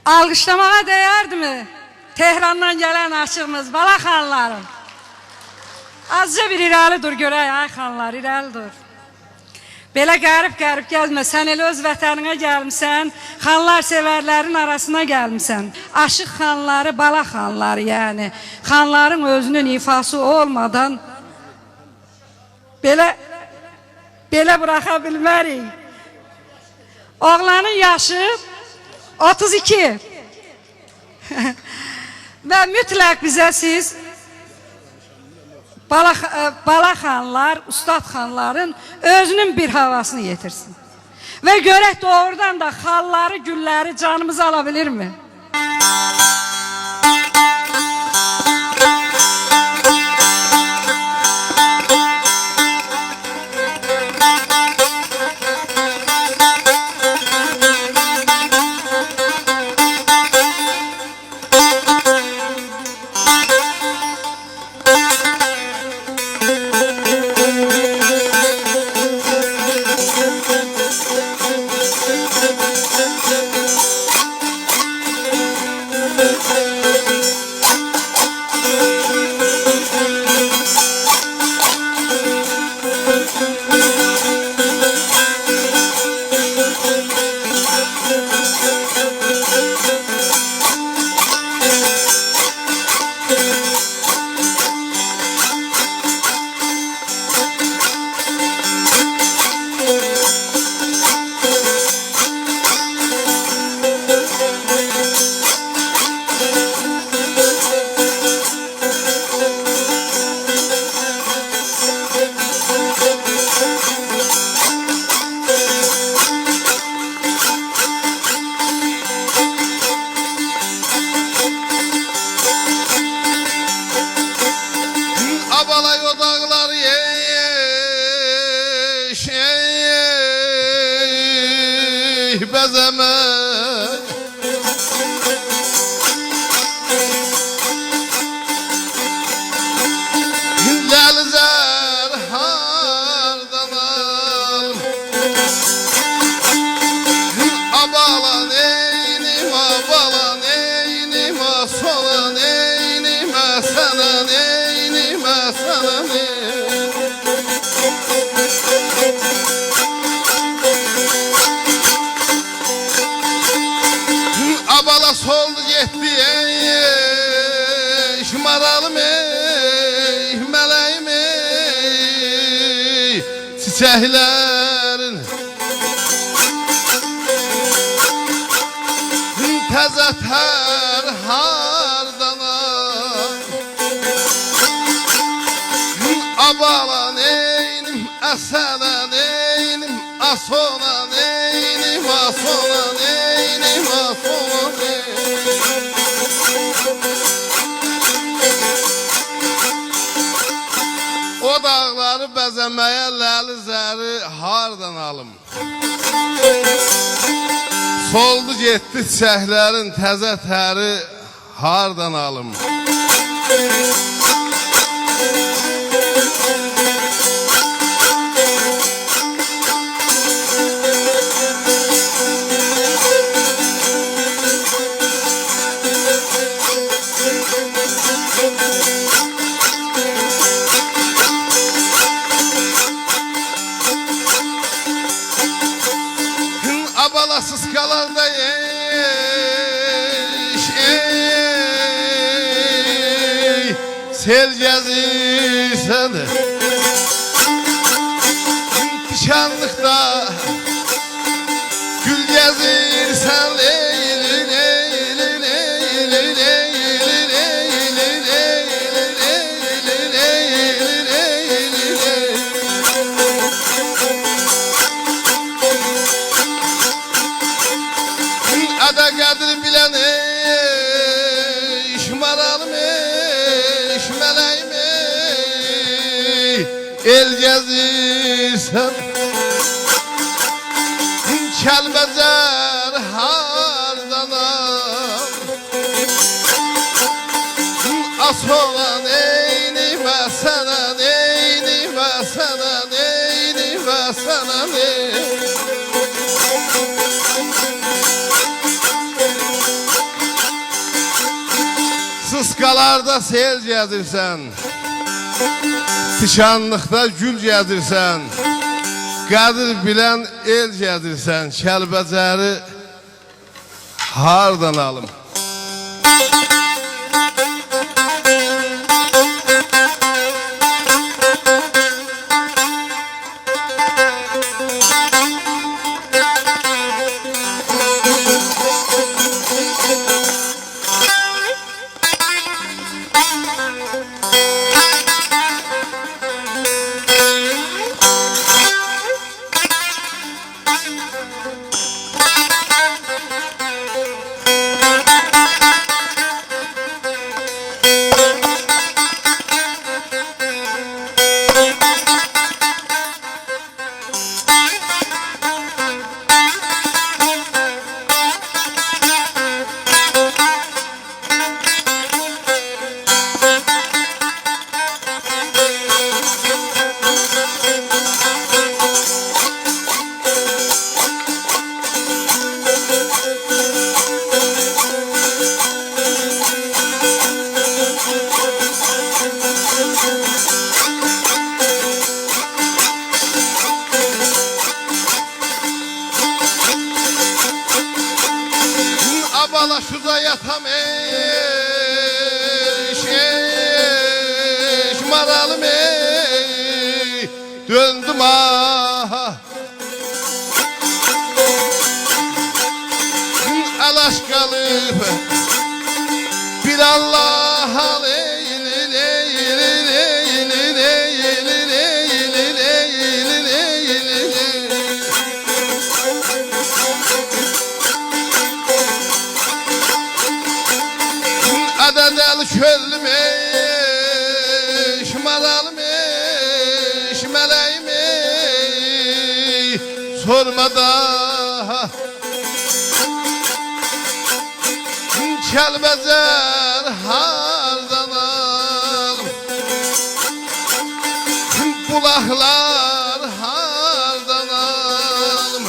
Alqışlamağa dəyərdimi? Tehrandan gələn aşığımız, bala xanlarım. Azca bir irəli dur görək, ay xanlar, irəli dur. Belə qərib-qərib gəlmə, sən elə öz vətəninə gəlmişsən, xanlar sevərlərin arasına gəlmişsən. Aşıq xanları, bala xanları yəni. Xanların özünün ifası olmadan belə bıraxa bilmərik. Oğlanın yaşı 32 və mütləq bizə siz bala xanlar, ustad xanların özünün bir havasını yetirsin. Və görək doğrudan da xalları, gülləri canımız alabilirmi? Abalay o dağlar bezemek Lelzer hardan al Abalan eynim abalan eynim solan eynim sanan eynim sanan Abala soldu gitti ey şımaralım ey meleğim ey çiçeklerin Teze ter hardan Abalan eynim asalan eynim asolan eynim asolan eynim asolan O dağları bəzəməyə ləli zəri hardan alım Soldu getdi çiçəklərin təzə təri hardan alım Abalasız kalar da sel gezirsen Pişanlıkta gül gezirsen Ada kadir bilen şımaralım şmeleğim el gezirsen Kelbezer hardan Asolan eynime sanan eynime sanan eynime sanan Dağlarda sel gəzirsən, Tikanlıqda gül gəzirsən, Qədir bilən el gəzirsən, Kəlbəcəri hardan alım? Balaşuda yatam eş maralım ey, döndüm ah. Alaş kalıp bir Allah aleyli leyli leyli leyli leyli leyli leyli. Adadel köllüm eş maralım eş meleğim ey, sormada Kəlbəcər hardan alım? Bulaqlar hardan alım?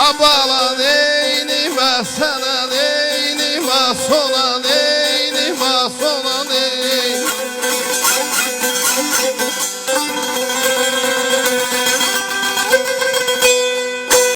Abala neynimə sənə neynimə sona